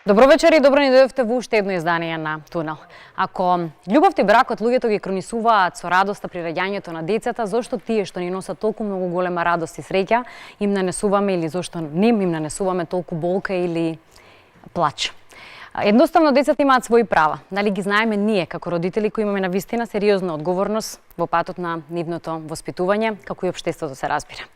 Добро вечер и добро ни дојдовте во уште едно издание на Тунел. Ако љубовта и бракот луѓето ги кронисуваат со радоста при раѓањето на децата, зошто тие што ни носат толку многу голема радост и среќа им нанесуваме или зошто ним им нанесуваме толку болка или плач? Едноставно децата имаат своји права. Дали ги знаеме ние како родители кои имаме навистина сериозна одговорност во патот на нивното воспитување, како и општеството се разбира.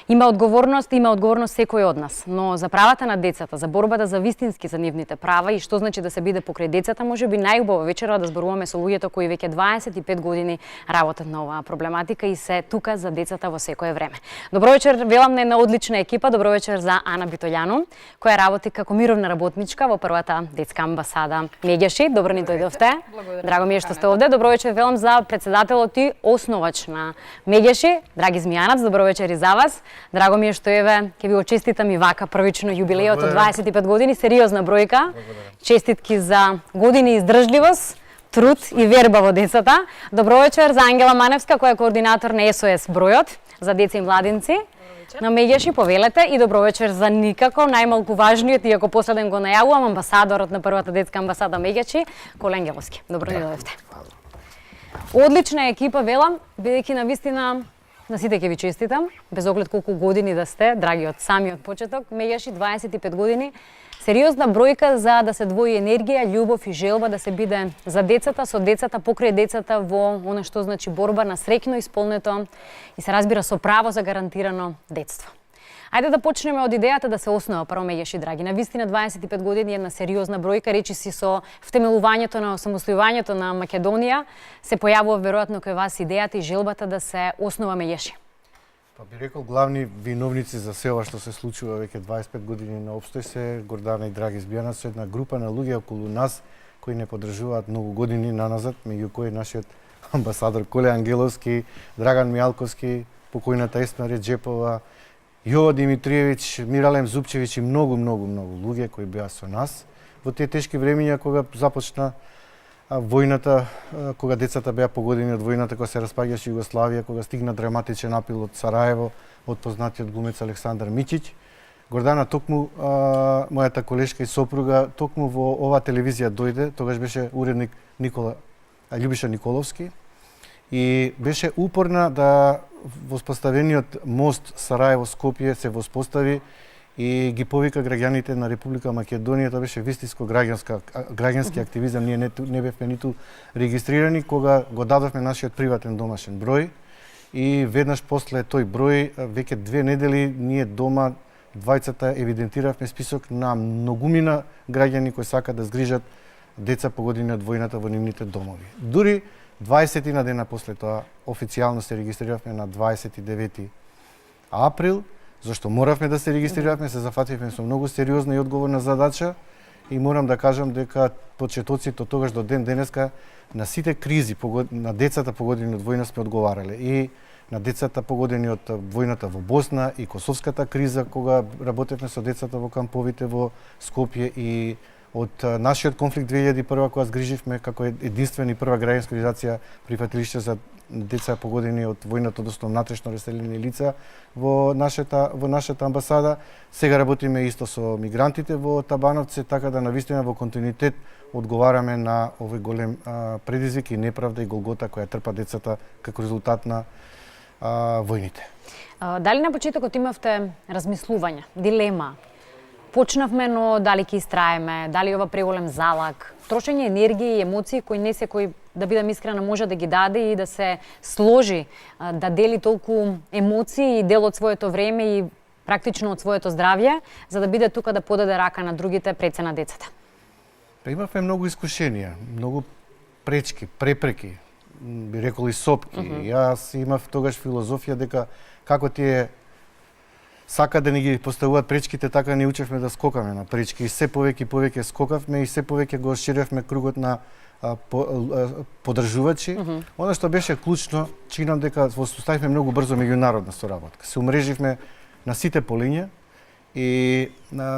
Има одговорност секој од нас, но за правата на децата, за борбата за вистински за нивните права и што значи да се биде покрај децата, можеби најубава вечера да зборуваме со луѓето кои веќе 25 години работат на оваа проблематика и се тука за децата во секое време. Добро вечер, велам на една одлична екипа, добро вечер за Ана Битољану, која работи како мировна работничка во првата детска амбасада Меѓаши. Добро ни дојдовте. Драго ми е што сте овде. Добро вечер велам за претседателот и основач на Меѓаши, Драги Змијанац. Добро вечер и за вас. Драго ми е што еве ќе ви очеститам и вака првично јубилејот од 25 години, сериозна бројка. Честитки за години издржливост, труд и верба во децата. Добро вечер за Ангела Маневска, која е координатор на СОС бројот за деца и младинци на Меѓаши, повелете, и добро вечер за никако најмалку важниот, иако последен го најавувам, амбасадорот на првата детска амбасада Меѓаши, Коле Ангеловски. Добро ни дојдовте. Одлична екипа велам, бидејќи навистина на сите ќе ви честитам, без оглед колку години да сте, драги од самиот почеток, Меѓаши 25 години, сериозна бројка за да се двои енергија, љубов и желба да се биде за децата, со децата, покрај децата во оно што значи борба на среќно исполнето и се разбира со право за гарантирано детство. Ајде да почнеме од идејата да се основа прво Меѓаши, драги. Навистина 25 години една сериозна бројка, речи си со втемелувањето на самостојувањето на Македонија, се појавува веројатно кај вас идејата и желбата да се основа Меѓаши. Па би рекол главни виновници за се ова што се случува веќе 25 години на опстој се Гордана и Драги Збијанац, со една група на луѓе околу нас кои не поддржуваат многу години наназад, меѓу кои нашиот амбасадор Коле Ангеловски, Драган Мијалковски, покојната Есма Реџепова, Јова Димитриевиќ, Миралем Зупчевиќ и многу луѓе кои беа со нас во тие тешки времиња кога започна војната, кога децата беа погодени од војната, кога се распаѓаше Југославија, кога стигна драматичен апел од Сараево, од познатиот глумец Александар Миќиќ. Гордана токму мојата колешка и сопруга токму во оваа телевизија дојде, тогаш беше уредник Љубиша Николовски и беше упорна да воспоставениот мост Сараево-Скопје се воспостави и ги повика граѓаните на Република Македонија. Тоа беше вистинско граѓански активизам. Ние не бевме ниту регистрирани кога го дадовме нашиот приватен домашен број и веднаш после тој број, веќе 2 недели, ние дома двајцата евидентиравме список на многумина граѓани кои сакаат да згрижат деца погодени од војната во нивните домови. Дури 20 на дена после тоа официјално се регистриравме на 29 април, зашто моравме да се регистриравме, се зафативме со многу сериозна и одговорна задача и морам да кажам дека почетоците од тогаш до ден денеска на сите кризи на децата погодени од војна сме одговарале и на децата погодени од војната во Босна и Косовската криза кога работевме со децата во камповите во Скопје и од нашиот конфликт 2001 кога згриживме како единствена и прва граѓанска организација прифатилиште за деца погодени од војната, односно внатрешно раселени лица во нашата амбасада. Сега работиме исто со мигрантите во Табановци, така да навистина во континуитет одговараме на овој голем предизвик и неправда и голгота која трпа децата како резултат на војните. Дали на почетокот имавте размислување, дилема? Почнавме, но дали ќе истраеме, дали ова преголем залак, трошење енергија и емоции кои не секој, да бидам искрена, може да ги даде и да се сложи, да дели толку емоции и дел од своето време и практично од своето здравје, за да биде тука да подаде рака на другите пред се на децата. Имавме многу искушенија, многу пречки, препреки, би рекол и сопки. Јас имав тогаш филозофија дека како тие сака да ни ги поставуваат пречките, така ни учевме да скокаме на пречки и се повеќе скокавме и се повеќе го ширевме кругот на поддржувачи. Она што беше клучно, чинам дека воспоставивме многу брзо меѓународна соработка. Се умреживме на сите полиња и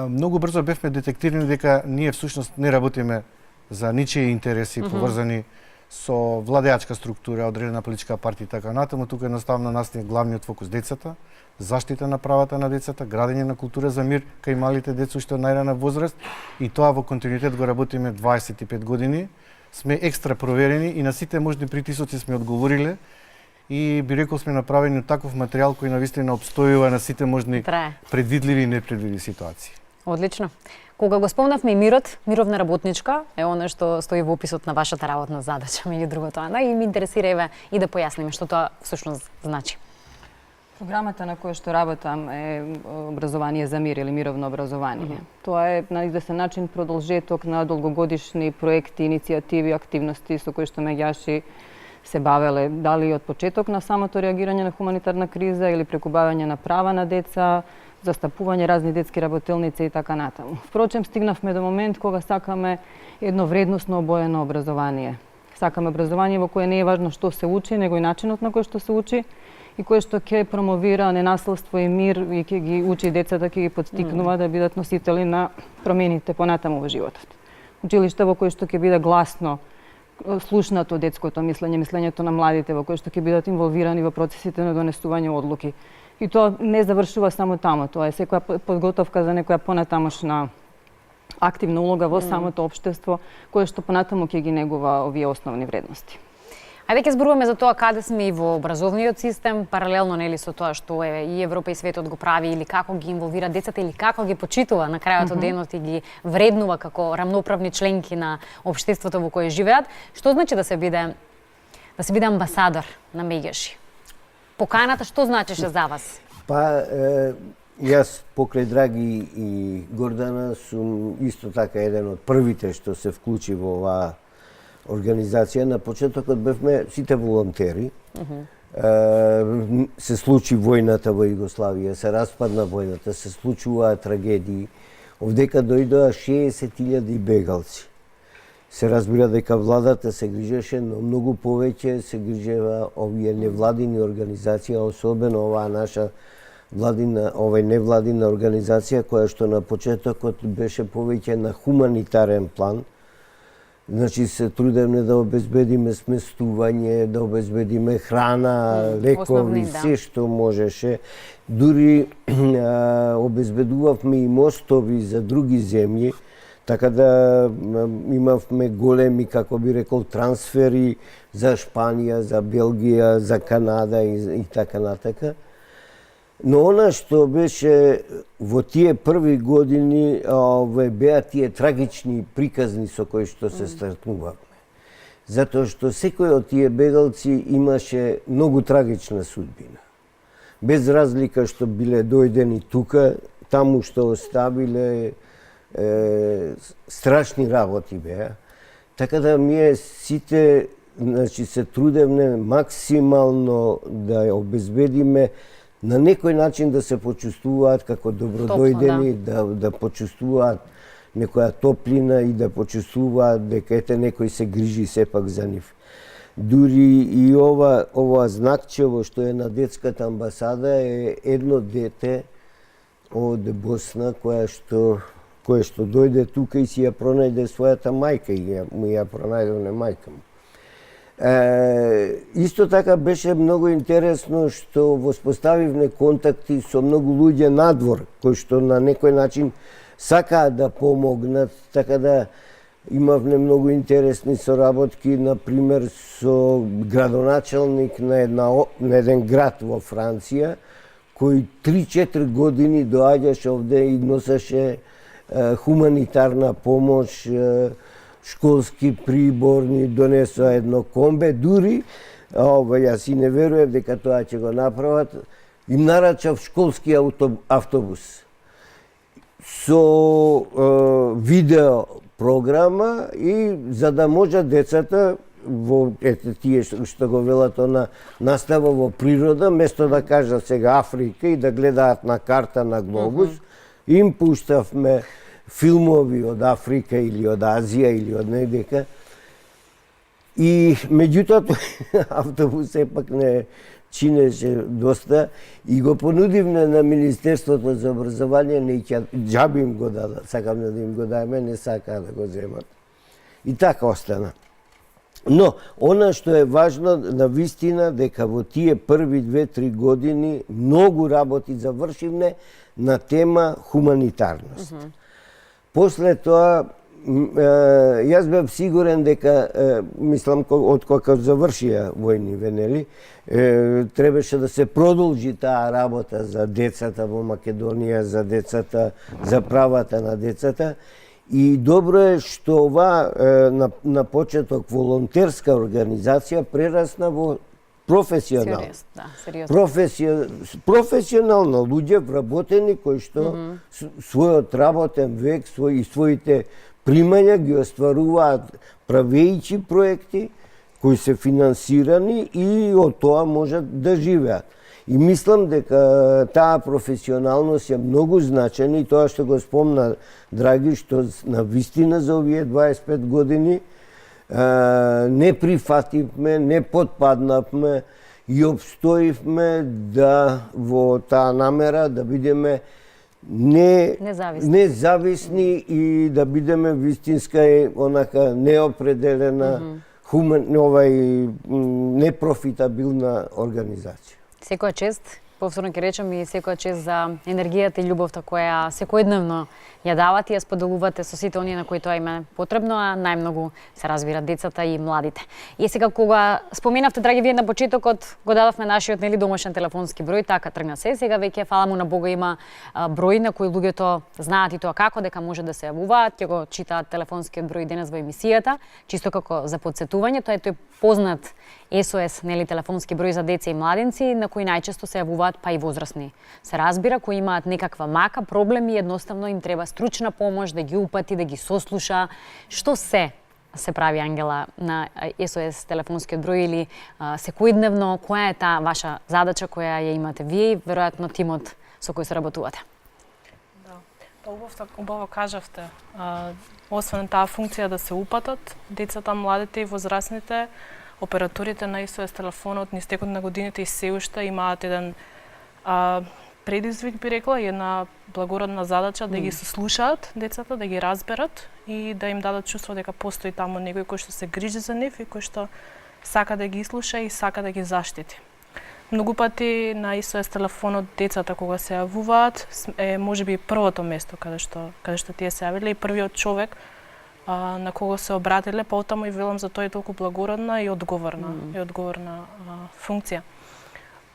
многу брзо бевме детектирани дека ние всушност не работиме за ничии интереси поврзани со владеачка структура, одредена политичка партија и така натаму. Тука едноставно настане главниот фокус децата, заштита на правата на децата, градење на култура за мир кај малите деца уште од најрана возраст, и тоа во континуитет го работиме 25 години. Сме екстра проверени и на сите можни притисоци сме одговориле, и би рекол сме направени таков материјал кој навистина обстојува на сите можни предвидливи и непредвидливи ситуации. Одлично. Кога го спомнавме и мирот, мировна работничка е она што стои во описот на вашата работна задача, меѓу другото, Ана, и ми интересира еве и да појасниме што тоа всушност значи. Програмата на која што работам е образование за мир или мировно образование. Тоа е на известен начин продолжеток на долгогодишни проекти, иницијативи, активности со кои што меѓаши се бавеле дали од почеток на самото реагирање на хуманитарна криза или преку бавење на права на деца, застапување разни детски работелници и така натаму. Впрочем, стигнавме до момент кога сакаме едно вредносно обоено образование. Сакаме образование во кое не е важно што се учи, него и начинот на кој што се учи, и кое што ќе промовира ненасилство и мир и ќе ги учи децата, ќе ги подстикнува да бидат носители на промените понатаму во животот. Училиште во кои што ќе биде гласно слушнато детското мислење, мислењето на младите, во кои што ќе бидат инволвирани во процесите на донесување одлуки. И тоа не завршува само таму, тоа е секоја подготовка за некоја понатамошна активна улога во самото општество, кое што понатаму ќе ги негува овие основни вредности. Ајде ќе зборуваме за тоа каде сме и во образовниот систем, паралелно нели со тоа што и Европа и светот го прави, или како ги инволвира децата, или како ги почитува на крајот од денот и ги вреднува како рамноправни членки на општеството во кое живеат. Што значи да се биде амбасадор на меѓаши? Поканата што значеше за вас? Па, јас покрај Драги и Гордана сум исто така еден од првите што се вклучи во оваа организација. На почетокот бевме сите волонтери. Се случи војната во Југославија, се распадна војната, се случуваа трагедии. Овдека дојдоа 60.000 бегалци. Се разбира дека владата се грижеше, но многу повеќе се грижева овие невладини организации, особено оваа наша невладина организација, која што на почетокот беше повеќе на хуманитарен план. Значи се трудевме да обезбедиме сместување, да обезбедиме храна, лекови, се што можеше. Дури обезбедувавме и мостови за други земји, така да имавме големи, како би рекол, трансфери за Шпанија, за Белгија, за Канада и така натака. Но она што беше во тие први години беа тие трагични приказни со кои што се стартнувавме. Затоа што секој од тие бегалци имаше многу трагична судбина. Без разлика што биле дојдени тука, таму што оставиле страшни работи беа. Така да ние сите се трудевме максимално да ја обезбедиме на некој начин да се почувствуваат како добродојдени, да почувствуваат некоја топлина и да почувствуваат дека ете некој се грижи сепак за нив. Дури и ова знакчево што е на детската амбасада е едно дете од Босна кое што дојде тука и си ја пронајде својата мајка и му ја пронајде мајка му. Исто така беше многу интересно што воспоставивме контакти со многу луѓе надвор, кои што на некој начин сакаат да помогнат, така да имавме многу интересни соработки, например со градоначалник на еден град во Франција, кој 3-4 години доаѓаше овде и носеше хуманитарна помош, школски приборни, донесоа едно комбе, дури, јас и не верував дека тоа ќе го направат, им нарачав школски автобус со видео програма и за да можат децата во тие што го велат она настава во природа, место да кажат сега Африка и да гледаат на карта на глобус, им пуштавме филмови од Африка или од Азија или од недека. И меѓутоа автобус сепак не чинеше доста и го понудивме на Министерството за образование, не ќе џаби им го дадат, сакам да им го даеме, не сакаа да го земат. И така остана. Но, она што е важно, на вистина, дека во тие први 2-3 години многу работи завршивме на тема хуманитарност. После тоа, јас бев сигурен дека, мислам, од кога завршија војниве, нели, требаше да се продолжи таа работа за децата во Македонија, за децата, за правата на децата. И добро е што ова на почеток волонтерска организација прерасна во професионална. Професионална луѓе вработени кои што својот работен век и своите примања ги остваруваат правејќи проекти кои се финансирани и од тоа можат да живеат. И мислам дека таа професионалност е многу значена и тоа што го спомна Драги, што на вистина за овие 25 години не прифативме, не подпаднавме и обстоивме да во таа намера да бидеме независни и да бидеме вистинска онака неопределена непрофитабилна организација. Секоја чест, повторно ќе речем и секоја чест за енергијата и љубовта која секојдневно ја давате и ја споделувате со сите оние на кои тоа им е потребно, а најмногу се разбира децата и младите. И сега кога споменавте, драги, вие на почетокот го дадовме нашиот домашен телефонски број, така тргна се. Сега веќе фала му на Бога има број на кој луѓето знаат и тоа како дека може да се јавуваат, ќе го читаат телефонскиот број денес во емисијата, чисто како за потсетување, тоа е тој познат SOS, нели, телефонски број за деца и младенци, на кои најчесто се јавуваат па и возрастни. Се разбира, кои имаат некаква мака, проблеми, едноставно им треба стручна помош, да ги упати, да ги сослуша. Што се прави, Ангела, на SOS телефонскиот број или секојдневно, која е таа ваша задача која ја имате вие и веројатно тимот со кој се работувате? Да, убаво кажавте. Освен таа функција да се упатат, децата, младите и возрастните, операторите на SOS телефонот низ текот на годините и се уште имаат еден предизвик, би рекла, една благородна задача да ги сослушаат децата, да ги разберат и да им дадат чувство дека постои таму некој кој што се грижи за нив и кој што сака да ги слуша и сака да ги заштити. Многу пати на SOS телефонот децата кога се јавуваат е можеби првото место каде што тие се јавиле и првиот човек на кого се обратиле, потаму и велам за тоа е толку благородна и одговорна функција.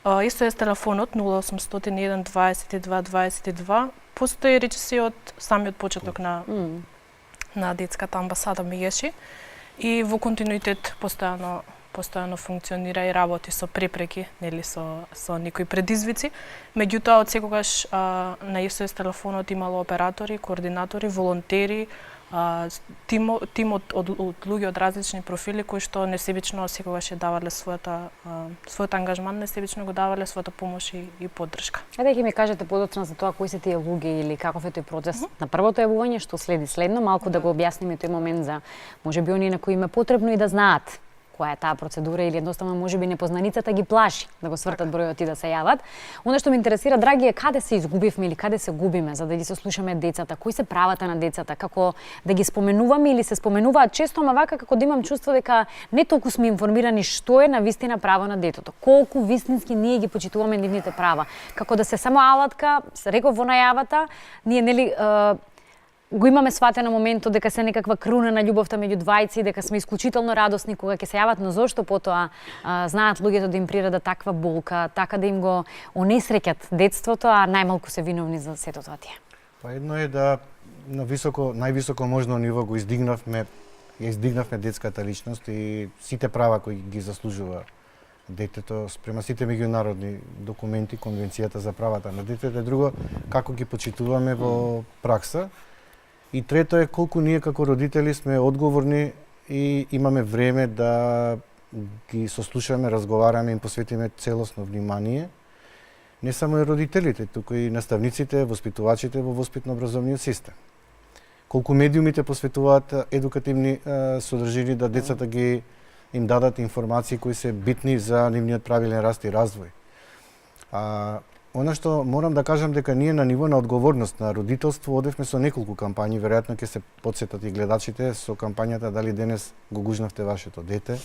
SOS телефонот 0801 22 22 постои речиси од самиот почеток на детската амбасада Мегеши и во континуитет постојано функционира и работи со препреки, нели со некои предизвици. Меѓутоа, од секогаш на SOS телефонот имало оператори, координатори, волонтери, тим од луѓе од различни профили кои што несебично секогаш ја давале својот ангажман, несебично го давале својата помош и поддршка. Дека ми кажете подоцна за тоа кои се тие луѓе или каков е тој процес на првото јавување, што следно, малку да го објасниме тој момент за можеби оние на кои им е потребно и да знаат која е таа процедура или едноставно можеби непознаницата ги плаши да го свртат бројот и да се јават. Она што ме интересира, драги, е каде се изгубивме или каде се губиме за да ги сослушаме децата, кои се правата на децата, како да ги споменуваме или се споменуваат често, ама вака како да имам чувство дека не толку сме информирани што е на вистина право на детето, колку вистински ние ги почитуваме нивните права, како да се само алатка, се реков во најавата, ние нели го имаме сватено моментот дека се некаква круна на љубовта меѓу двајци, дека сме исклучително радосни кога ќе се јават, но зошто потоа знаат луѓето да им приреда таква болка, така да им го онесреќат детството, а најмалку се виновни за сето тоа тие? Па едно е да на највисоко можно ниво го издигнавме детската личност и сите права кои ги заслужува детето спрема сите меѓународни документи, Конвенцијата за правата на детето, друго како ги почитуваме во пракса. И трето е колку ние како родители сме одговорни и имаме време да ги сослушаме, разговараме, им посветиме целосно внимание. Не само и родителите, туку и наставниците, воспитувачите во воспитно-образовниот систем. Колку медиумите посветуваат едукативни содржини да децата ги им дадат информации кои се битни за нивниот правилен раст и развој. Она што морам да кажам дека ние на ниво на одговорност на родителство одевме со неколку кампањи, веројатно ќе се потсетат и гледачите со кампањата дали денес го гужнавте вашето дете,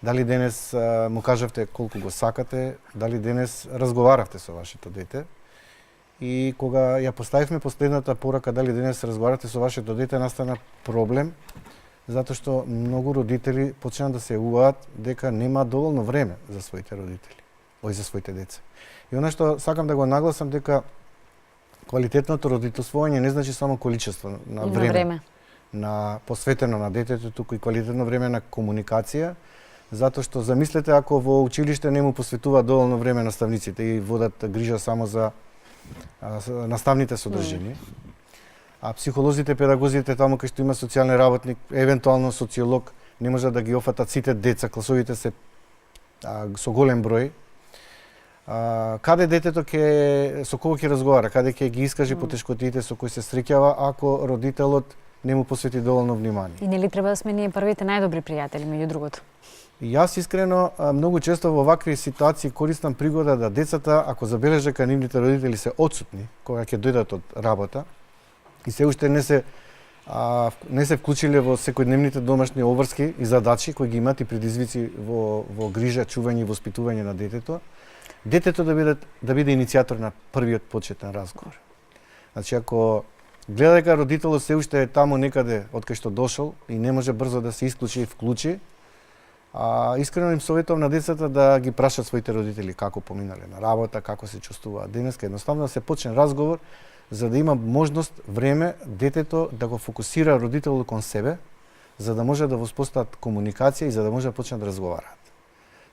дали денес му кажавте колку го сакате, дали денес разговаравте со вашето дете. И кога ја поставивме последната порака дали денес разговарате со вашето дете, настана проблем, затоа што многу родители почнаа да се јавуваат дека нема доволно време за своите родители, за своите деца. И она што сакам да го нагласам дека квалитетното родителствување не значи само количество на време, на посветено на детето, туку и квалитетно време на комуникација, затоа што замислете ако во училиште не му посветуваат доволно време наставниците и водат грижа само за наставните содржини, а психолозите, педагозите таму кај што има социјални работник, евентуално социолог, не може да ги офатат сите деца, класовите се со голем број. Каде детето со кого ќе разговара, каде ќе ги искаже потешкотиите со кои се среќава ако родителот не му посвети доволно внимание. И нели треба да сме ние првите најдобри пријатели меѓу другото? И јас искрено многу често во вакви ситуации користам пригода да децата, ако забележат дека нивните родители се отсутни кога ќе дојдат од работа и се уште не се вклучиле во секојдневните домашни обврски и задачи кои ги имаат и предизвици во грижа, чување и воспитување на детето, детето да биде иницијатор на првиот почетен разговор. Значи ако гледа дека родителот се уште е таму некаде од кај што дошол и не може брзо да се исклучи и вклучи, искрено им советувам на децата да ги прашат своите родители како поминале на работа, како се чувствуваат денеска, едноставно да се почне разговор за да има можност, време, детето да го фокусира родителот кон себе, за да може да воспостават комуникација и за да може да почнат да разговараат.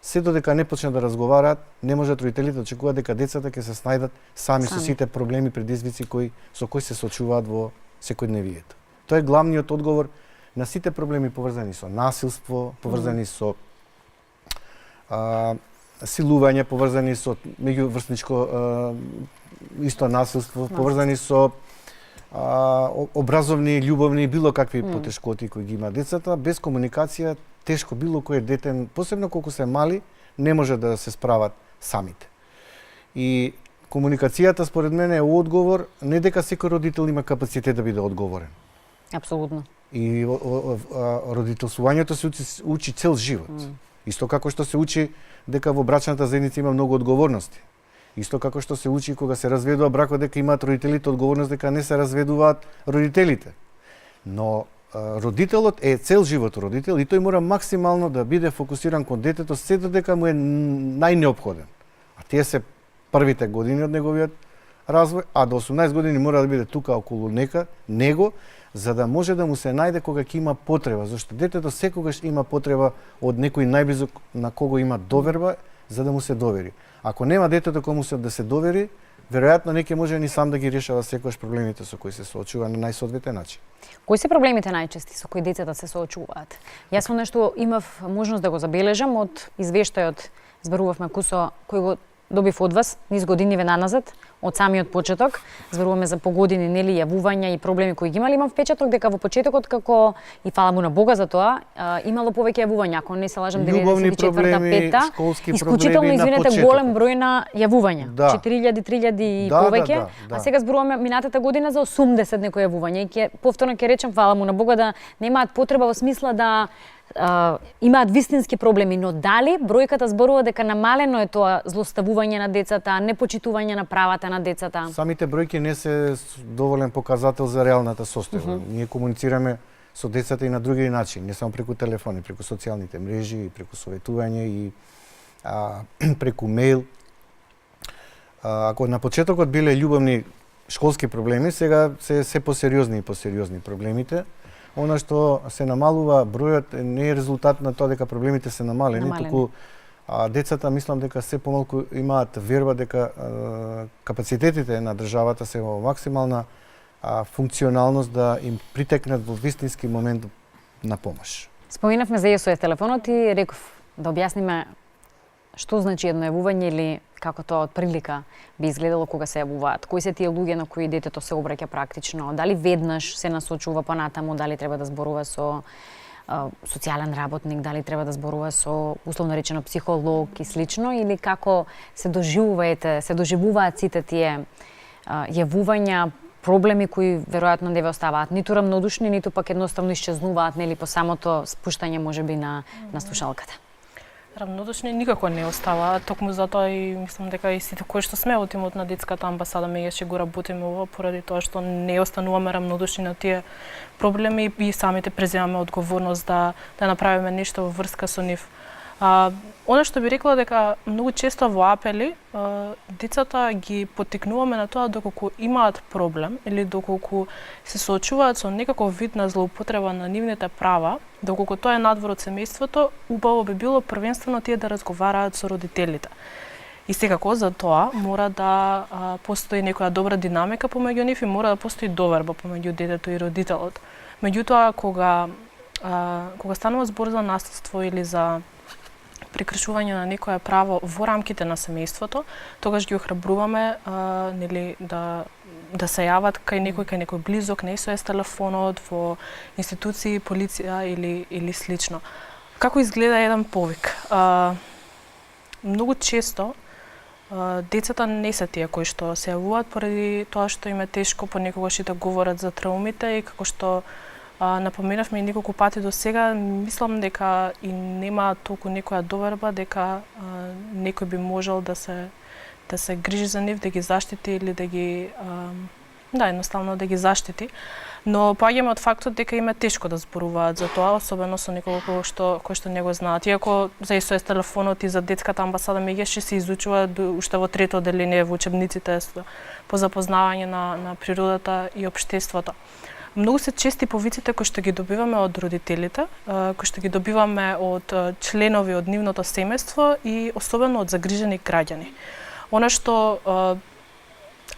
Се додека не почнат да разговараат, не можат родителите да очекуваат дека децата ќе се снајдат сами со сите проблеми, предизвици со кои се соочуваат во секојдневието. Тоа е главниот одговор на сите проблеми поврзани со насилство, поврзани со силување, поврзани со меѓуврсничко исто насилство, поврзани со образовни, љубовни и било какви потешкоти кои ги има децата. Без комуникација тешко било кој дете, посебно колку се мали, не може да се справат самите. И комуникацијата според мене е одговор, не дека секој родител има капацитет да биде одговорен. Апсолутно. И родителствувањето се учи цел живот. Исто како што се учи дека во брачната заедница има многу одговорности. Исто како што се учи кога се разведува бракот дека имаат родителите одговорност дека не се разведуваат родителите. Но родителот е цел живот родител и тој мора максимално да биде фокусиран кон детето се додека му е најнеопходен. А тие се првите години од неговиот развој, а до 18 години мора да биде тука околу него, за да може да му се најде кога ќе има потреба, зашто детето секогаш има потреба од некој најблизок на кого има доверба за да му се довери. Ако нема детето кому се да се довери, веројатно не ќе може ни сам да ги решава секогаш проблемите со кои се соочува на најсоодветен начин. Кои се проблемите најчести со кои децата се соочуваат? Јас со нешто имав можност да го забележам од извештајот, зборувавме кусо кој го добив од вас низ годиниве наназад, од самиот почеток, зборуваме за погодини, нели, јавувања и проблеми кои ги имали, имам впечаток дека во почетокот како и фала му на Бога за тоа, имало повеќе јавувања, ако не се лажам 94-та, 5-та, исклучително извинете голем број на јавувања, 4000 и повеќе, а сега зборуваме минатата година за 80 некои јавувања и ќе повторно ќе речем фала му на Бога да немаат потреба во смисла да имаат вистински проблеми, но дали бројката зборува дека намалено е тоа злоставување на децата, непочитување на правата на децата? Самите бројки не се доволен показател за реалната состојба. Ние комуницираме со децата и на други начини, не само преку телефони, преку социјалните мрежи, преку советување и преку мејл. Ако на почетокот биле љубовни школски проблеми, сега се посериозни и посериозни проблемите. Она што се намалува бројот не е резултат на тоа дека проблемите се намалени, туку децата мислам дека се помалку имаат верба дека капацитетите на државата се во максимална функционалност да им притекнат во вистински момент на помош. Споминавме за SOS телефонот и реков да објасниме што значи едно јавување или како тоа од прилика би изгледало кога се јавуваат? Кои се тие луѓе на кои детето се обраќа практично? Дали веднаш се насочува понатаму, дали треба да зборува со социјален работник, дали треба да зборува со условно речено психолог и слично, или како се доживуваат сите тие јавувања, проблеми кои веројатно не ве оставаат ниту рамнодушни, ниту пак едноставно исчезнуваат, нели, по самото спуштање можеби на слушалката. Рамнодушни никако не оставаат, токму затоа и мислам дека и сите кои што сме од тимот на детската амбасада меѓаш го работиме ова поради тоа што не остануваме рамнодушни на тие проблеми и самите преземаме одговорност да направиме нешто во врска со нив. Она што би рекла дека многу често во апели децата ги поттикнуваме на тоа доколку имаат проблем или доколку се соочуваат со некаков вид на злоупотреба на нивните права, доколку тоа е надвор од семејството, убаво би било првенствено тие да разговараат со родителите. И секако за тоа мора да постои некоја добра динамика помеѓу нив и мора да постои доверба помеѓу детето и родителот. Меѓутоа кога станува збор за насилство или за прекршување на некое право во рамките на семејството, тогаш ги охрабруваме нели да се јават кај некој близок, не со телефонот, во институции, полиција или слично. Како изгледа еден повик? Многу често децата не се тие кои што се јавуваат поради тоа што им е тешко понекогаш и да говорат за траумите и како што напоменавме и неколку пати до сега, мислам дека и нема толку некоја доверба дека некој би можел да се грижи за нив, да ги заштити или да ги едноставно да ги заштити. Но поаѓаме од фактот дека им е тешко да зборуваат за тоа, особено со некој кој што не го знаат. Иако за СОС телефонот и за детската амбасада меѓаш се изучува уште во трето одделение во учебниците по запознавање на природата и општеството. Многу се чести повиците кои што ги добиваме од родителите, кои што ги добиваме од членови од нивното семејство и особено од загрижени граѓани. Она што,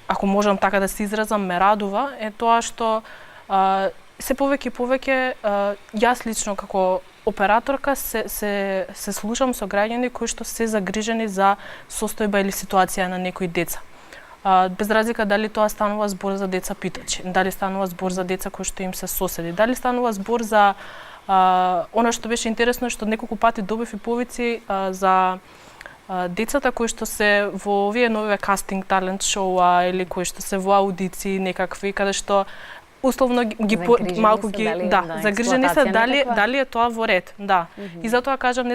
ако можам така да се изразам, ме радува е тоа што се повеќе и повеќе јас лично како операторка се слушам со граѓани кои што се загрижени за состојба или ситуација на некои деца. Без разлика дали тоа станува збор за деца питачи, дали станува збор за деца кои што им се соседи, дали станува збор за она што беше интересно што неколку пати добив и повици за децата кои што се во овие нови кастинг талент шоуа или кои што се во аудиции некакви каде што условно ги малку ги загрижени се дали е тоа во ред, да. И затоа кажав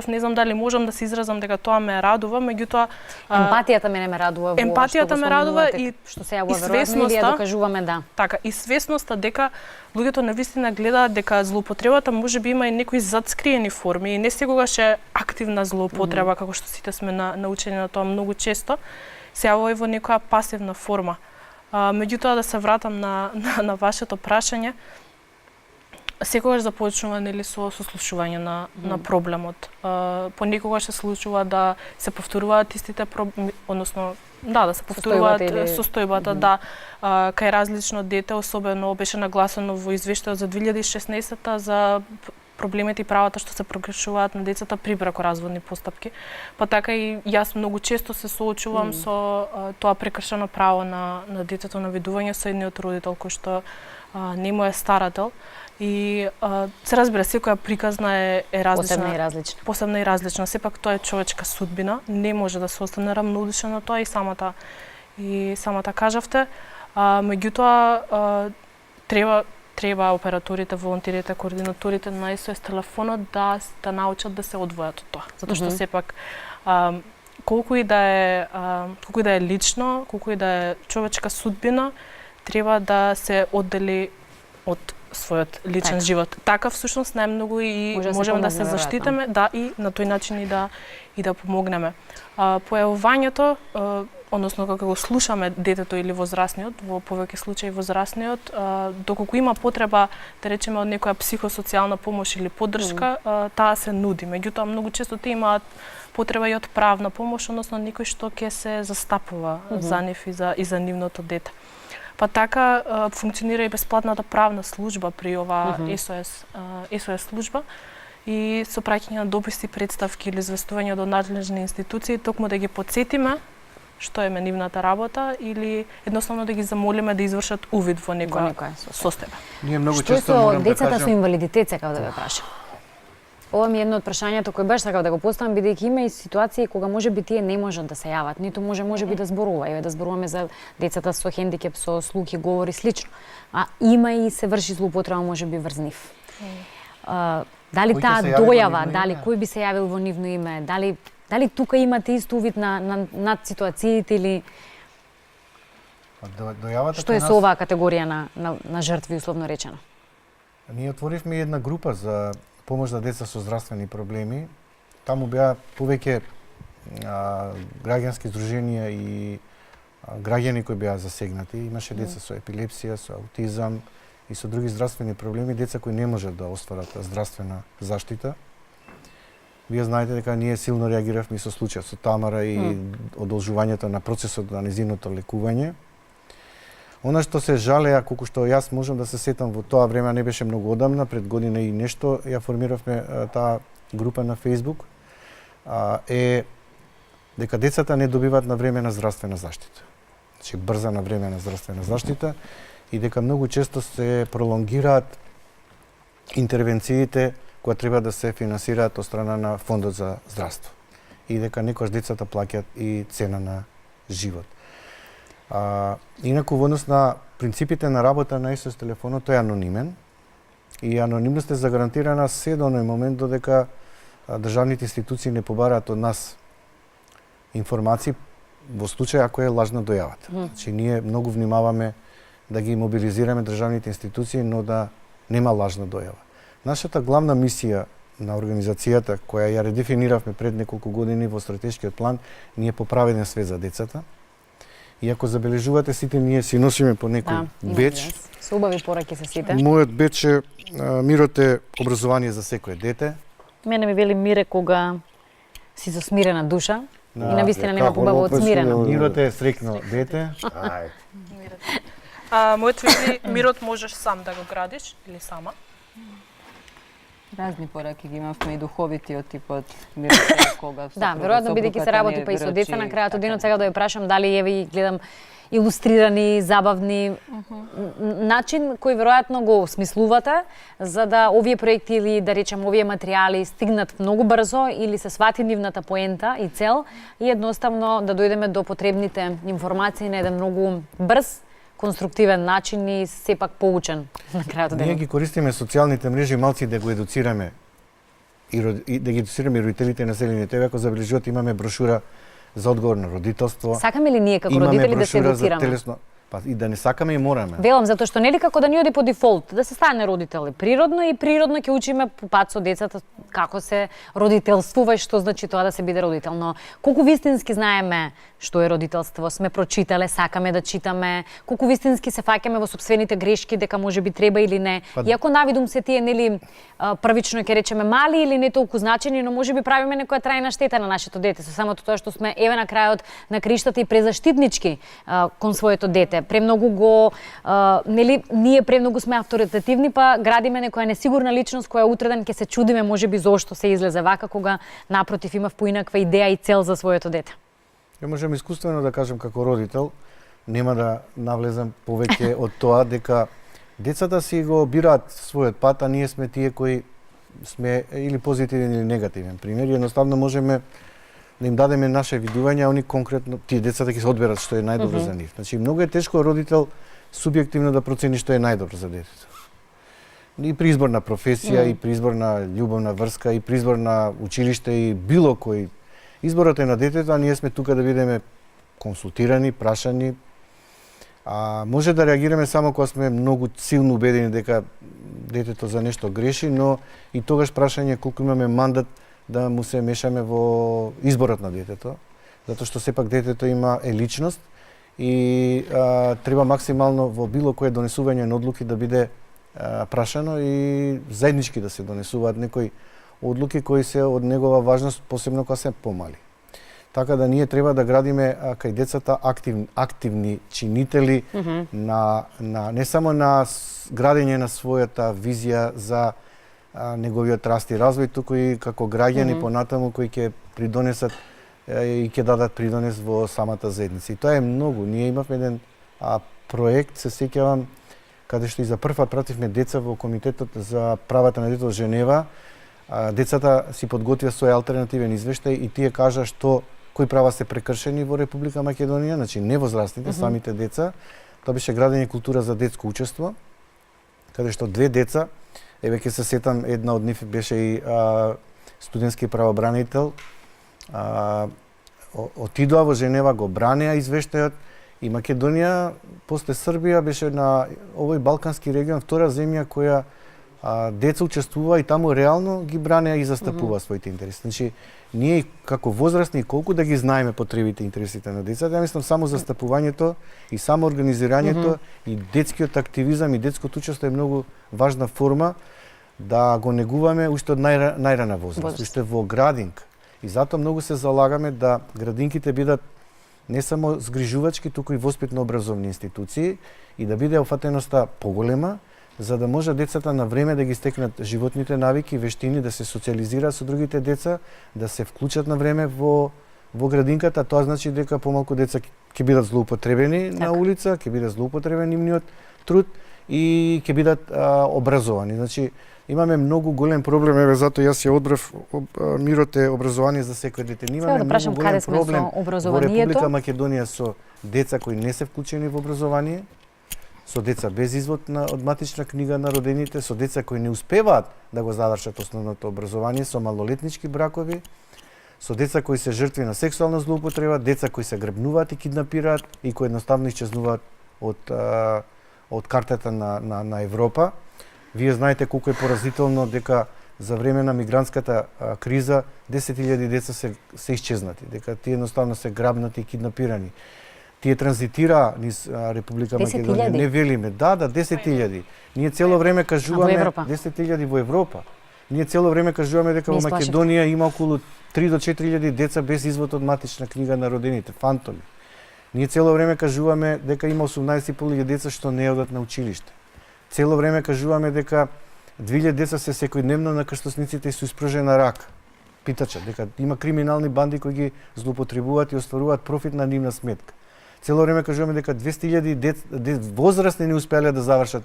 не знам дали можам да се изразам дека тоа ме радува, меѓутоа емпатијата мене ме радува во емпатијата ме радува и што се јавува веројатно и ја докажуваме Така, и свесноста дека луѓето навистина гледаат дека злоупотребата можеби има и некои задскриени форми и не секогаш е активна злоупотреба како што сите сме научени на тоа многу често, се јавува и во некоја пасивна форма. Меѓутоа да се вратам на вашето прашање, секогаш започнува нели со слушување на проблемот. Понекогаш се случува да се повторуваат истите односно да се повторуваат состојбата, кај различно дете, особено беше нагласено во извештајот за 2016 за проблемите и правата што се прекршуваат на децата при бракоразводни постапки. Па така и јас многу често се соочувам со тоа прекршено право на детето на видување со едниот родител кој што не му е старател. И се разбира, секоја приказна е различна. Посебна и различна. Сепак тоа е човечка судбина, не може да се остане рамнодушен на тоа и самата кажавте. Меѓутоа треба операторите, волонтерите, координаторите на СОС телефонот да научат да се одвојат од тоа. Затоа што сепак колку и да е лично, колку и да е човечка судбина, треба да се оддели од својот личен живот. Така всушност најмногу и можеме да се заштитиме, и на тој начин и да помогнеме. Појавувањето, односно кога го слушаме детето или возрастниот, во повеќе случаи возрастниот, доколку има потреба, да речеме, од некоја психосоцијална помош или поддршка, таа се нуди. Меѓутоа, многу често тие имаат потреба и од правна помош, односно некој што ќе се застапува за нив и за нивното дете. Па така функционира и бесплатната правна служба при оваа СОС служба и со праќање на дописи, представки или известување до надлежни институции, токму да ги потсетиме што е нивната работа или едноставно да ги замолиме да извршат увид во некоја состојба. Ние многу Што често со морам да децата со кажам, инвалидитет, сакав да ве прашам? Ова ми е едно од прашањата кои баш сакав да го поставам, бидејќи има и ситуации кога можеби тие не можат да се јават, ниту можеби да зборува. Еве да зборуваме за децата со хендикеп, со слух и говор и слично. А има и се врши злоупотреба можеби врз нив. Дали Кој ќе таа се јави во дојава, нивно дали име? кој би се јавил во нивно име, дали тука имате исто увид над ситуациите или дојавата што кај е нас- со оваа категорија на жртви условно речено? Ние отворивме една група за помош за деца со здравствени проблеми. Таму беа повеќе граѓански здруженија и граѓани кои беа засегнати. Имаше деца со епилепсија, со аутизам и со други здравствени проблеми, деца кои не можат да остварат здравствена заштита. Вие знаете дека ние силно реагиравме и со случајот со Тамара и одолжувањето на процесот на незиното лекување. Она што се жалеа, колку што јас можам да се сетам во тоа време, не беше многу одамна, пред година и нешто, ја формиравме таа група на Facebook, е дека децата не добиваат на време на здравствена заштита. Значи брза на време на здравствена заштита и дека многу често се пролонгираат интервенциите кои треба да се финансираат од страна на Фондот за здравство. И дека некојаш децата плаќаат и цена на живот. Инаку во однос на принципите на работа на СОС телефонот, тој е анонимен и анонимност е загарантирана се до оној момент додека државните институции не побараат од нас информации во случај ако е лажна дојавата. Значи ние многу внимаваме да ги мобилизираме државните институции, но да нема лажна дојава. Нашата главна мисија на организацијата која ја редефиниравме пред неколку години во стратешкиот план, ние поправеден свет за децата. И ако забележувате, сите ние си носиме по некој беч. Со убави пораки се сите. Мојот беч е мирот е образование за секое дете. Мене ми вели мире кога си со смирена душа и навистина нема побаво од смирено. Мирот е срекно дете. Мојот вели мирот можеш сам да го градиш или сама. Разни пораки ги имавме и духовити од типот мирот кога Да, веројатно бидејќи се работи па и со деца на крајот од денот, сега да ја прашам дали еве и гледам илустрирани, забавни начин кој веројатно го осмислувате за да овие проекти или да речем овие материјали стигнат многу брзо или се свати нивната поента и цел и едноставно да дојдеме до потребните информации на еден многу брз, конструктивен начин и сепак поучен на крајот од Ние денот. ги користиме социјалните мрежи малци да го едуцираме и да ги едуцираме и родителите на населението. Еве ако забележувате имаме брошура за одговор на родителство. Сакаме ли ние како Имаме родители да се брошура за едуцираме? телесно, па и да не сакаме и мораме. Велам, затоа што нели како да ни оди по дефолт, да се стане родител природно и природно ќе учиме по пат со децата како се родителствува и што значи тоа да се биде родител. Но колку вистински знаеме што е родителство, сме прочитале, сакаме да читаме, колку вистински се фаќаме во сопствените грешки дека може би треба или не. Иако навидум се тие нели првично ќе речеме мали или не толку значени, но може би правиме некоја трајна штета на нашето дете со самото тоа што сме еве на крајот на криштата и презаштитнички кон своето дете. Премногу го нели ние премногу сме авторитетивни па градиме некоја несигурна личност која утреден ќе се чудиме можеби зошто се излезе вака кога напротив имав поинаква идеја и цел за своето дете. Ја можам искуствено да кажам како родител, нема да навлезам повеќе од тоа дека децата си го бираат својот пат, а ние сме тие кои сме или позитивен или негативен пример. Едноставно можеме да им дадеме наше видување, а они конкретно тие децата ќе се одберат што е најдобро за нив. Значи многу е тешко родител субјективно да процени што е најдобро за детето. И при избор на професија, и при избор на љубовна врска, и при избор на училиште и било кој изборот е на детето, а ние сме тука да бидеме консултирани, прашани. Може да реагираме само кога сме многу силно убедени дека детето за нешто греши, но и тогаш прашање колку имаме мандат да му се мешаме во изборот на детето, затоа што сепак детето има личност и треба максимално во било кое донесување на одлуки да биде прашано и заеднички да се донесуваат некои одлуки кои се од негова важност, посебно кога се помали. Така да ние треба да градиме кај децата активни чинители на не само на градење на својата визија за неговиот раст и развој, туку и како граѓани понатаму кои ќе придонесат и ќе дадат придонес во самата заедница. И тоа е многу. Ние имавме еден проект, се сеќавам, каде што и за прв пат пративме деца во Комитетот за правата на детето во Женева. Децата си подготвија свој алтернативен извештај и тие кажа што кои права се прекршени во Република Македонија, значи не возрастните, самите деца. Тоа беше градење култура за детско учество, каде што две деца, еве ќе се сетам, една од нив беше и студентски правобранител, отидоа во Женева, го бранеа извештајот и Македонија после Србија беше на овој балкански регион втора земја која деца учествува и таму реално ги бранеа и застапува своите интереси. Значи, ние како возрастни колку да ги знаеме потребите и интересите на децата, ја мислам само застапувањето и само организирањето и детскиот активизам и детското учество е многу важна форма да го негуваме уште од најрана возраст, уште во градинг. И затоа многу се залагаме да градинките бидат не само згрижувачки, туку и воспитно-образовни институции и да биде опфатеноста поголема, за да може децата на време да ги стекнат животните навики, вештини, да се социализираат со другите деца, да се вклучат на време во градинката. Тоа значи дека помалку деца ќе бидат злоупотребени на улица, ќе биде злоупотребен нивниот труд и ќе бидат образовани. Значи, имаме многу голем проблем, еве затоа јас ја одбрав мирот е образование за секој дете. Имаме многу голем проблем во Република Македонија со деца кои не се вклучени во образование, со деца без извод од матична книга на родените, со деца кои не успеваат да го завршат основното образование, со малолетнички бракови, со деца кои се жртви на сексуална злоупотреба, деца кои се грабнуваат и киднапираат и кои едноставно исчезнуваат од картата на Европа. Вие знаете колку е поразително дека за време на мигрантската криза 10.000 деца се исчезнати, дека тие едноставно се грабнати и киднапирани. Тие транзитира низ Република Македонија, не велиме. Да, 10.000. Ние цело време кажуваме 10.000 во Европа. Ние цело време кажуваме дека во Македонија има околу 3 до 4.000 деца без извод од матична книга на родените, фантоми. Ние цело време кажуваме дека има 18.500 деца што не одат на училиште. Цело време кажуваме дека 2.000 деца се секојдневно на крстосниците и со испружена рака. Питача дека има криминални банди кои ги злоупотребуваат и остваруваат профит на нивна сметка. Цело време кажуваме дека 200.000 возрастни не успеале да завршат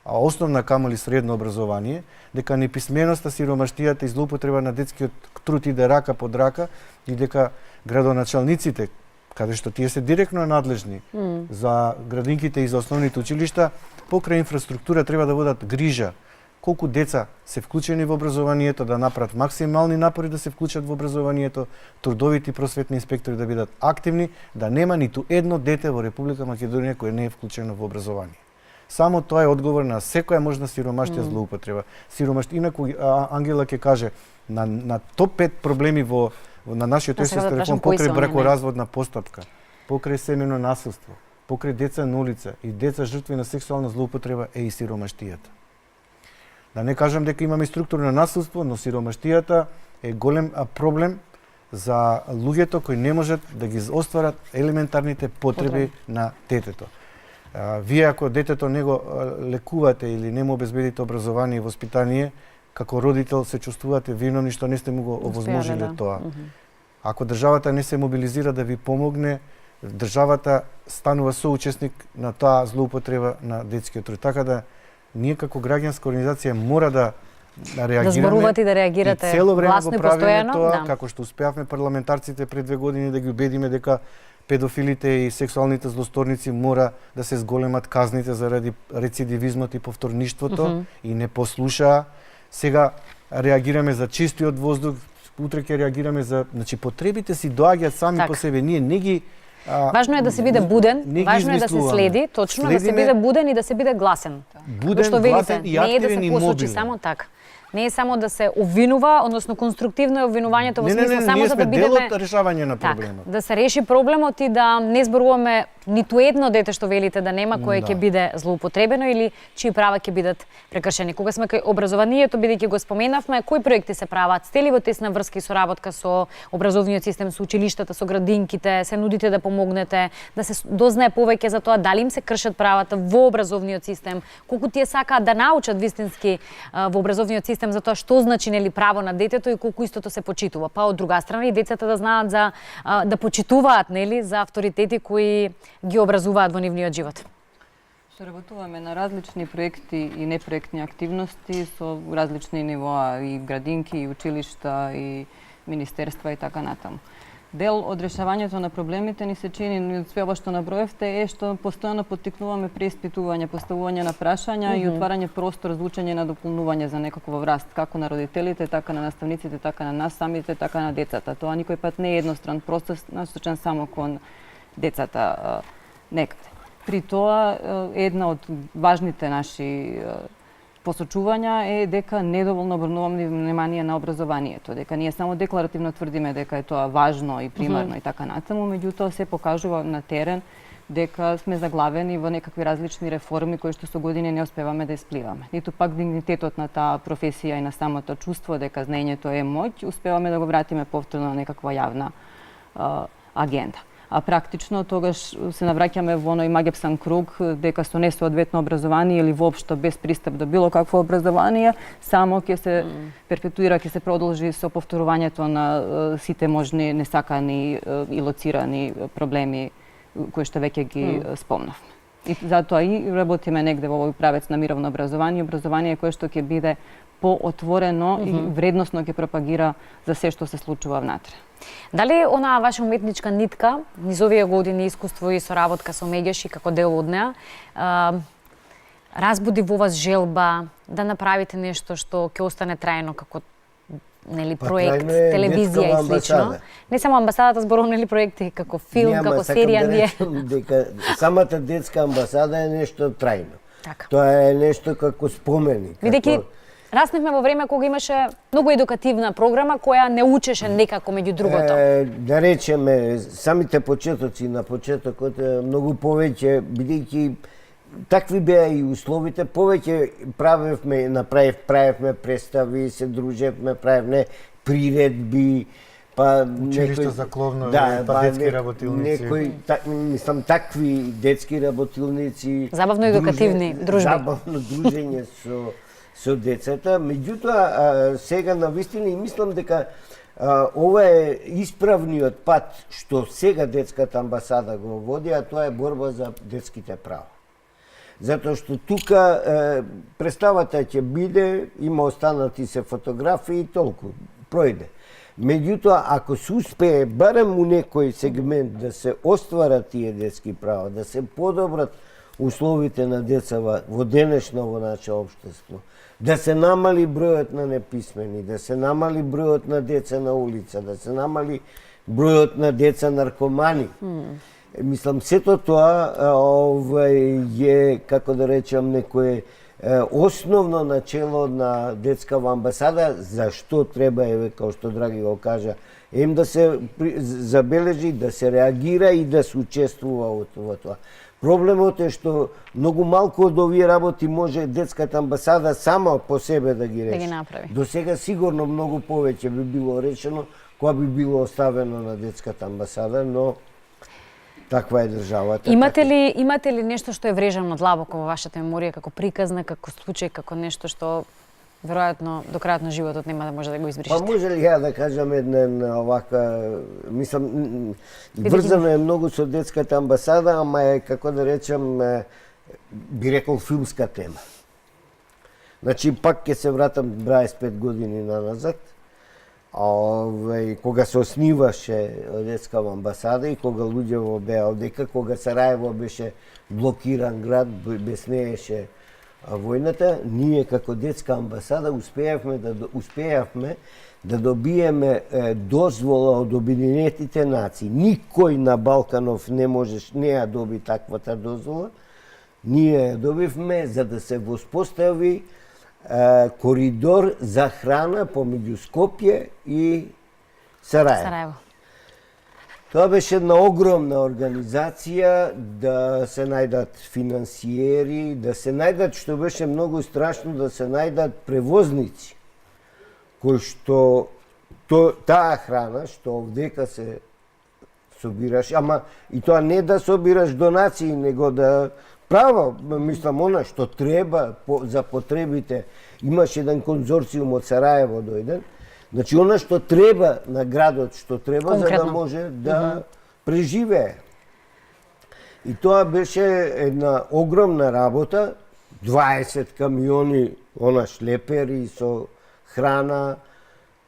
основна камоли средно образование, дека неписменоста, сиромаштијата и злоупотреба на детскиот труд иде рака под рака и дека градоначалниците, каде што тие се директно надлежни за градинките и за основните училишта, покрај инфраструктура треба да водат грижа колку деца се вклучени во образованието, да направат максимални напори да се вклучат во образованието, трудовите просветни инспектори да бидат активни, да нема ниту едно дете во Република Македонија кое не е вклучено во образование. Само тоа е одговор на секоја можна сиромаштија злоупотреба. Инаку Ангела ќе каже на топ 5 проблеми на нашиот СС телефон покрај бракоразводна постапка, покрај семено насилство, покрај деца на улица и деца жртви на сексуална злоупотреба е и сиромаштијата. Да не кажам дека имаме структурно насилство, но сиромаштијата е голем проблем за луѓето кои не можат да ги остварат елементарните потреби на детето. Вие ако детето не го лекувате или не му обезбедите образование и воспитание, како родител се чувствувате виновни што не сте му го овозможиле тоа. Ако државата не се мобилизира да ви помогне, државата станува соучесник на таа злоупотреба на детскиот труд. Така да ние како граѓанска организација мора да реагираме. Да зборувате и да реагирате и цело време го правиме тоа, како што успеавме парламентарците пред 2 години да ги убедиме дека педофилите и сексуалните злосторници мора да се зголемат казните заради рецидивизмот и повторништвото и не послушаа. Сега реагираме за чистиот воздух, утре ќе реагираме за, значи потребите си доаѓаат сами по себе. Ние не ги важно е да се биде буден, важно е да се следи, точно да се биде буден и да се биде гласен. Буден, гласен и активен и мобилен. Само така. Не е само да се обвинува, односно конструктивно е обвинувањето во смисла само за да бидеме дел од решавање на проблемот. Да се реши проблемот и да не зборуваме ниту едно дете што велите да нема кое ќе биде злоупотребено или чии права ќе бидат прекршени. Кога сме кај образованието, бидејќи го споменавме, кои проекти се прават? Сте ли во тесна врска и соработка со образовниот систем, со училиштата, со градинките, се нудите да помогнете, да се дознае повеќе за тоа дали им се кршат правата во образовниот систем, колку тие сакаат да научат вистински во образовниот систем систем за тоа што значи нели право на детето и колку истото се почитува. Па од друга страна и децата да знаат за да почитуваат нели за авторитети кои ги образуваат во нивниот живот. Соработуваме на различни проекти и непроектни активности со различни нивоа и градинки, и училишта, и министерства и така натаму. Дел од решавањето на проблемите ни се чини од све ова што наброевте што постојано поттикнуваме преиспитување, поставување на прашања и отварање простор за учење на дополнување за некаков раст, како на родителите, така на наставниците, така на нас самите, така на децата. Тоа никој пат не е едностран процес насочен само кон децата некаде. При тоа, една од важните наши посочувања е дека недоволно обрнуваме внимание на образованието, дека ние само декларативно тврдиме дека е тоа важно и примарно и така натаму, меѓутоа се покажува на терен дека сме заглавени во некакви различни реформи кои што со години не успеваме да испливаме. Ниту пак дигнитетот на таа професија и на самото чувство дека знаењето е моќ, успеваме да го вратиме повторно на некаква јавна агенда. А практично тогаш се навраќаме во оној магепсан круг дека со несоодветно образование или воопшто без пристап до било какво образование само ќе се перпетуира, ќе се продолжи со повторувањето на сите можни несакани и лоцирани проблеми кои што веќе ги спомнавме. И затоа и работиме негде во овој правец на мировно образование кое што ќе биде поотворено и вредносно ќе пропагира за се што се случува внатре. Дали онаа ваша уметничка нитка, низ овие години искуство и соработка со Мегеш и како дел од неа, разбуди во вас желба да направите нешто што ќе остане трајно како нели проект, телевизија и слично? Не само амбасадата, зборувам нели проекти како филм, како серија, ние. Дека самата детска амбасада е нешто трајно. Така. Тоа е нешто како споменик. Видејќи расневме во време кога имаше многу едукативна програма која не учеше некако меѓу другото. Да речеме, самите почетоци на почетокот многу повеќе, бидејќи такви беа и условите, повеќе правевме представи, се дружевме, правевме приредби, па училишта за кловнови, па детски работилници. Мислам, такви детски работилници. Забавно едукативни дружби. Забавно дружење со децата. Меѓутоа, сега навистина и мислам дека ова е исправниот пат што сега детската амбасада го води, а тоа е борба за детските права. Затоа што тука представата ќе биде, има останати се фотографии и толку, пројде. Меѓутоа, ако се успее барем у некој сегмент да се остварат тие детски права, да се подобрат условите на деца во денешно наше општество, да се намали бројот на неписмени, да се намали бројот на деца на улица, да се намали бројот на деца наркомани. Мислам, сето тоа е, како да речам, некое основно начело на детскава амбасада, за што треба, како што Драги го кажа, да се забележи, да се реагира и да се учествува во тоа. Проблемот е што многу малку од овие работи може детската амбасада сама по себе да ги реши. Да ги направи. До сега сигурно многу повеќе би било решено кога би било оставено на детската амбасада, но таква е државата. Имате ли нешто што е врежано длабоко во вашата меморија како приказна, како случај, како нешто што веројатно до крајот на животот нема да може да го избришите? Па може ли ја да кажам една овака, мислам, врзано е многу со детската амбасада, ама е, како да речам, би рекол филмска тема. Значи, пак ќе се вратам 25 години назад, кога се основиваше детскава амбасада и кога луѓето беа одека, кога Сараево беше блокиран град, беснееше војната, ние како детска амбасада успеавме да добиеме дозвола од Обединетите нации. Никој на Балканов не ја доби таквата дозвола. Ние ја добивме за да се воспостави коридор за храна помеѓу Скопје и Сараево. Тоа беше една огромна организација, да се најдат финансиери, да се најдат, што беше многу страшно, да се најдат превозници, кои што таа храна, што овдека се собираш, ама и тоа не да собираш донации, него да право, мислам, она што треба за потребите, имаше еден конзорциум од Сараево дојден, значи она што треба на градот, што треба за да може да преживее. И тоа беше една огромна работа, 20 камиони, она шлепери со храна,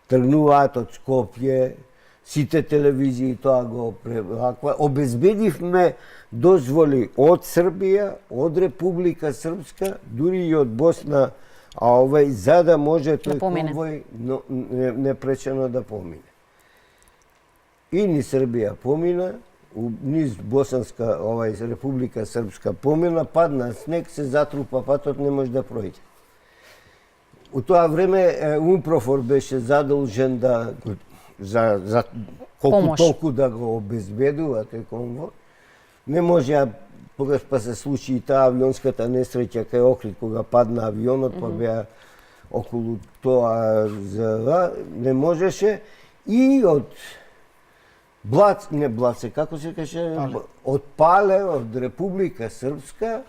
тргнуваат од Скопје, сите телевизии тоа го преваква. Обезбедивме дозволи од Србија, од Република Српска, дури и од Босна, за да може тој конвој непречено да помине. И ни Србија помина, низ Босанска, Република Српска помина, падна снег, се затрупа патот, не може да пројде. У тоа време Умпрофор беше задолжен да за колку толку да го обезбедува тој конвој. Не може, тогаш па се случи и таа авионската несреќа кај Охрид, кога падна авионот, па беа околу тоа не можеше. И од Блаце, како се каже, од Пале, од Република Српска,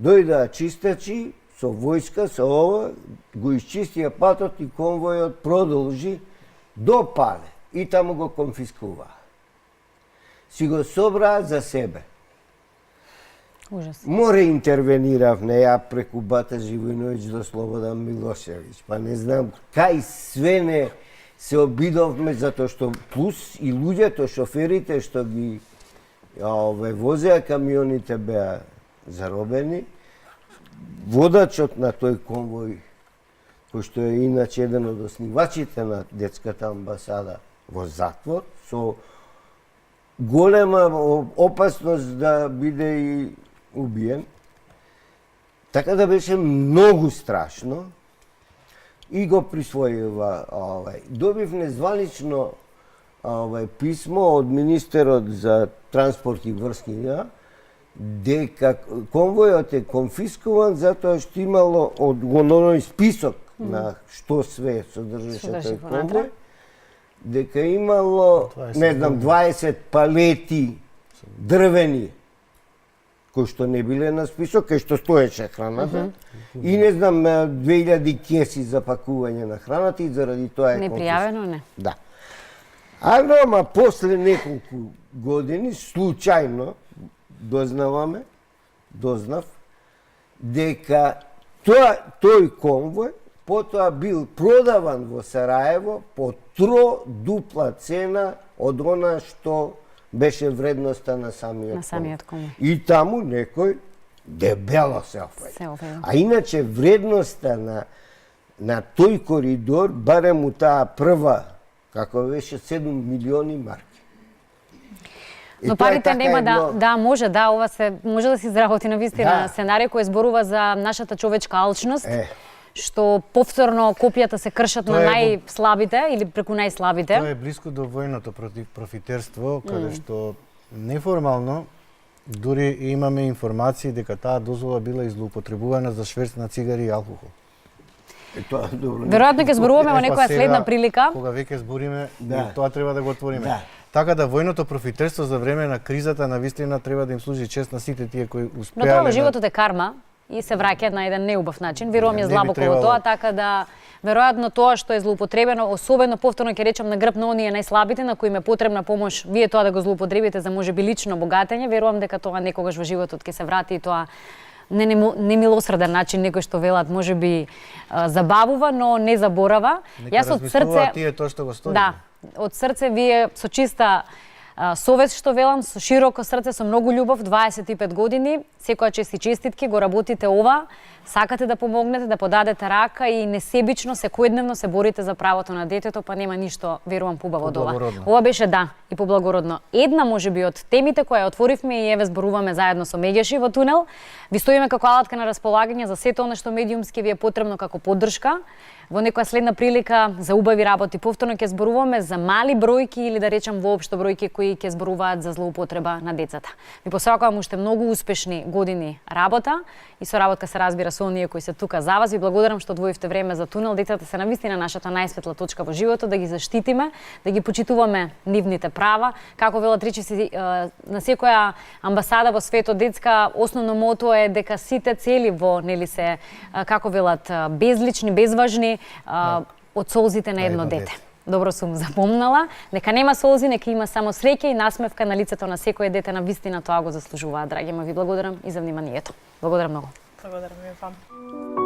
дојдаа чистачи со војска, со ова, го исчистија патот и конвојот продолжи до Пале и таму го конфискуваа. Си го собраа за себе. Ужас. Море интервениравме ја преку Бата Живиновиќ до Слободан Милошевиќ, па не знам кај све не се обидовме, затоа што плюс и луѓето, шоферите што ги возеа камионите беа заробени. Водачот на тој конвој, кој што е иначе еден од основачите на детската амбасада, во затвор, со голема опасност да биде и убиен. Така да беше многу страшно и го присвојува. Добивме званично писмо од министерот за транспорт и врски, дека конвојот е конфискуван затоа што имало од оној список на што све содржеше тој конвој, дека имало, не знам, 20 палети дрвени, кои што не биле на список, кај што стоеше храната, и не знам, 2000 кеси за пакување на храната и заради тоа е Непријавено, не? Да. Ама после неколку години, случајно, дознав, дека тој конвој потоа бил продаван во Сараево по дупла цена од она што беше вредноста на самиот конвој. И таму некој дебело се офаќа. А иначе вредноста на тој коридор, барем у таа прва, како беше 7 милиони марки. Но парите нема може да се изработи на вистина сценарија кој зборува за нашата човечка алчност, што повторно копијата се кршат на најслабите или преку најслабите. Тоа е блиско до војното профитерство, каде што неформално дури имаме информации дека таа дозвола била злоупотребувана за шверц на цигари и алкохол. Веројатно ќе зборуваме во некоја следна прилика. Кога веќе збориме, тоа треба да го отвориме. Така да војното профитерство за време на кризата на вистина треба да им служи чест на сите тие кои успеале. Но тоа животот е карма и се враќаат на еден неубав начин. Верувам ја злабоко во тоа, така да веројатно тоа што е злоупотребено, особено повторно ќе речам на грб на оние најслабите на кои им е потребна помош, вие тоа да го злоупотребите за можеби лично богатење, верувам дека тоа некогаш во животот ќе се врати и тоа немилосреден начин, некој што велат можеби забавува, но не заборава. Јас од срце тие тоа што го стори. Да, од срце вие со чиста совест што велам, со широко срце, со многу љубов, 25 години, секоја чест и честитки, го работите ова, сакате да помогнете, да подадете рака и несебично, секојдневно се борите за правото на детето, па нема ништо, верувам, побаво од ова. Ова беше и поблагородно. Една можеби од темите која отворивме и еве зборуваме заедно со Меѓеши во Тунел, ви стоиме како алатка на располагање за сето она што медиумски ви е потребно како поддршка. Во некоја следна прилика за убави работи повторно ќе зборуваме за мали бројки или да речам воопшто бројки кои ќе зборуваат за злоупотреба на децата. Ви посакувам уште многу успешни години работа и соработка се разбира се оние кои се тука за вас. Ви благодарам што одвоивте време за Тунел. Децата се навистина нашата најсветла точка во животот, да ги заштитиме, да ги почитуваме нивните права. Како велат речиси на секоја амбасада во светот детска, основно мото е дека сите цели во, нели се, како велат, безлични, безважни, од солзите на едно дете. Добро сум запомнала. Нека нема солзи, нека има само среќа и насмевка на лицето на секое дете. На вистина тоа го заслужуваат, драги мои. Ви благодарам и за вниманието. Благодарам многу. Благодарам и вам.